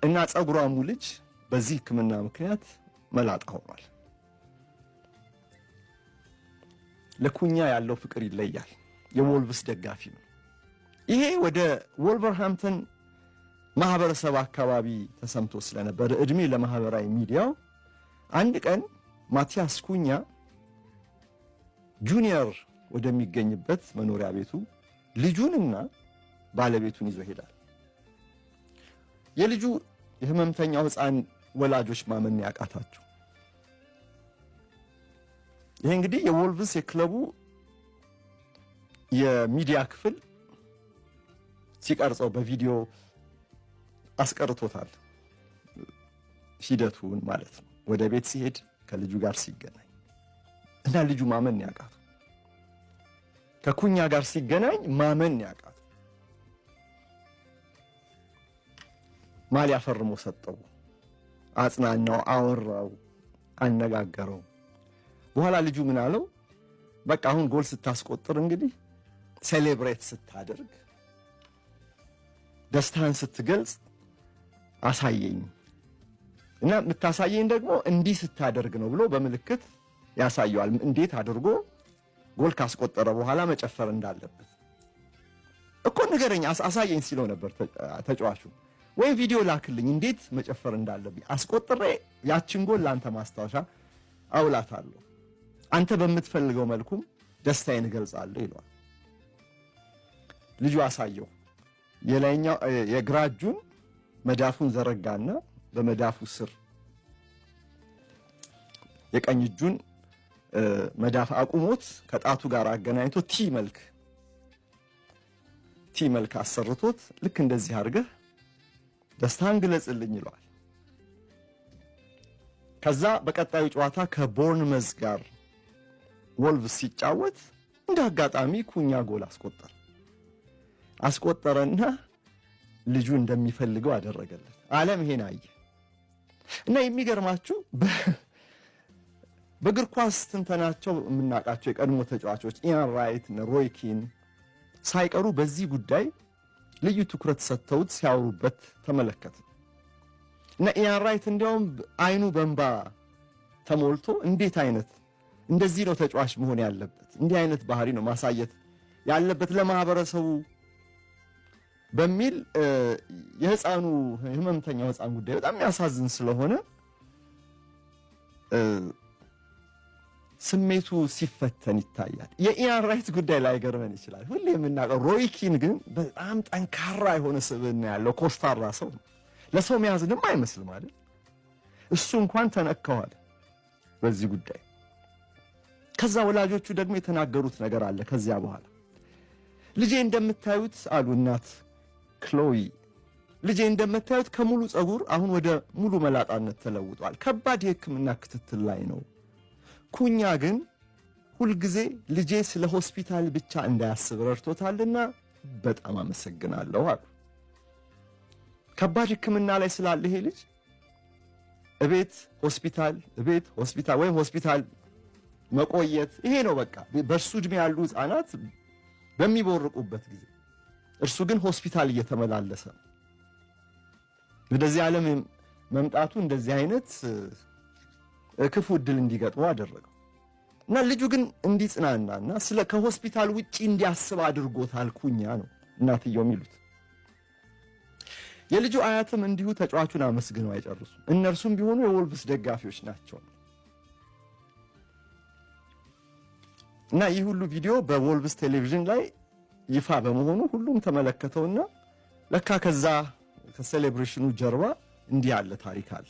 እና ጸጉሯሙ ልጅ በዚህ ሕክምና ምክንያት መላጣ ሆኗል። ለኩኛ ያለው ፍቅር ይለያል። የወልቭስ ደጋፊ ነው። ይሄ ወደ ወልቨርሃምፕተን ማህበረሰብ አካባቢ ተሰምቶ ስለነበር እድሜ ለማህበራዊ ሚዲያው አንድ ቀን ማቲያስ ኩኛ ጁኒየር ወደሚገኝበት መኖሪያ ቤቱ ልጁንና ባለቤቱን ይዞ ሄዳል። የልጁ የህመምተኛው ህፃን ወላጆች ማመን ያቃታቸው። ይሄ እንግዲህ የወልቭስ የክለቡ የሚዲያ ክፍል ሲቀርጸው በቪዲዮ አስቀርቶታል። ሂደቱን ማለት ነው። ወደ ቤት ሲሄድ ከልጁ ጋር ሲገናኝ እና ልጁ ማመን ያቃተው፣ ከኩኛ ጋር ሲገናኝ ማመን ያቃተው። ማሊያ ፈርሞ ሰጠው፣ አጽናናው፣ አወራው፣ አነጋገረው። በኋላ ልጁ ምን አለው? በቃ አሁን ጎል ስታስቆጥር እንግዲህ ሴሌብሬት ስታደርግ ደስታን ስትገልጽ አሳየኝ እና የምታሳየኝ ደግሞ እንዲህ ስታደርግ ነው ብሎ በምልክት ያሳየዋል። እንዴት አድርጎ ጎል ካስቆጠረ በኋላ መጨፈር እንዳለበት እኮ ንገረኝ፣ አሳየኝ ሲለው ነበር ተጫዋቹ። ወይ ቪዲዮ ላክልኝ እንዴት መጨፈር እንዳለብኝ፣ አስቆጥሬ ያችን ጎል ላንተ ማስታወሻ አውላታለሁ፣ አንተ በምትፈልገው መልኩም ደስታዬን እገልጻለሁ ይለዋል። ልጁ አሳየው። የላይኛው የግራ እጁን መዳፉን ዘረጋና በመዳፉ ስር የቀኝ እጁን መዳፍ አቁሞት ከጣቱ ጋር አገናኝቶ ቲ መልክ አሰርቶት ልክ እንደዚህ አድርገህ ደስታን ግለጽልኝ ይለዋል። ከዛ በቀጣዩ ጨዋታ ከቦርንመዝ ጋር ወልቭስ ሲጫወት እንደ አጋጣሚ ኩኛ ጎል አስቆጠረና ልጁ እንደሚፈልገው አደረገለት። ዓለም ይሄን አየ እና የሚገርማችሁ በእግር ኳስ ትንተናቸው የምናውቃቸው የቀድሞ ተጫዋቾች ኢያን ራይት፣ ሮይ ኪን ሳይቀሩ በዚህ ጉዳይ ልዩ ትኩረት ሰጥተውት ሲያወሩበት ተመለከተ እና ኢያን ራይት እንዲያውም አይኑ በእንባ ተሞልቶ እንዴት አይነት እንደዚህ ነው ተጫዋች መሆን ያለበት፣ እንዲህ አይነት ባህሪ ነው ማሳየት ያለበት ለማህበረሰቡ በሚል የህፃኑ ህመምተኛው ህፃን ጉዳይ በጣም የሚያሳዝን ስለሆነ ስሜቱ ሲፈተን ይታያል። የኢያን ራይት ጉዳይ ላይ ገርመን ይችላል። ሁሌ የምናውቀው ሮይ ኪን ግን በጣም ጠንካራ የሆነ ስብዕና ያለው ኮስታራ ሰው ነው። ለሰው የሚያዝንም አይመስልም አይደል? እሱ እንኳን ተነከዋል በዚህ ጉዳይ። ከዛ ወላጆቹ ደግሞ የተናገሩት ነገር አለ። ከዚያ በኋላ ልጄ እንደምታዩት አሉ እናት ክሎይ፣ ልጄ እንደምታዩት ከሙሉ ጸጉር አሁን ወደ ሙሉ መላጣነት ተለውጧል። ከባድ የሕክምና ክትትል ላይ ነው። ኩኛ ግን ሁልጊዜ ልጄ ስለ ሆስፒታል ብቻ እንዳያስብ ረድቶታልና በጣም አመሰግናለሁ አሉ። ከባድ ሕክምና ላይ ስላለ ይሄ ልጅ እቤት ሆስፒታል ወይም ሆስፒታል መቆየት ይሄ ነው በቃ። በእርሱ ዕድሜ ያሉ ህፃናት በሚቦርቁበት ጊዜ እርሱ ግን ሆስፒታል እየተመላለሰ ነው። ወደዚህ ዓለም መምጣቱ እንደዚህ አይነት ክፉ ዕድል እንዲገጥመው አደረገው እና ልጁ ግን እንዲጽናናና ስለ ከሆስፒታል ውጪ እንዲያስብ አድርጎታል ኩኛ ነው እናትየው የሚሉት። የልጁ አያትም እንዲሁ ተጫዋቹን አመስግነው አይጨርሱም። እነርሱም ቢሆኑ የወልቭስ ደጋፊዎች ናቸው እና ይህ ሁሉ ቪዲዮ በወልቭስ ቴሌቪዥን ላይ ይፋ በመሆኑ ሁሉም ተመለከተውና ለካ ከዛ ከሴሌብሬሽኑ ጀርባ እንዲህ ያለ ታሪክ አለ።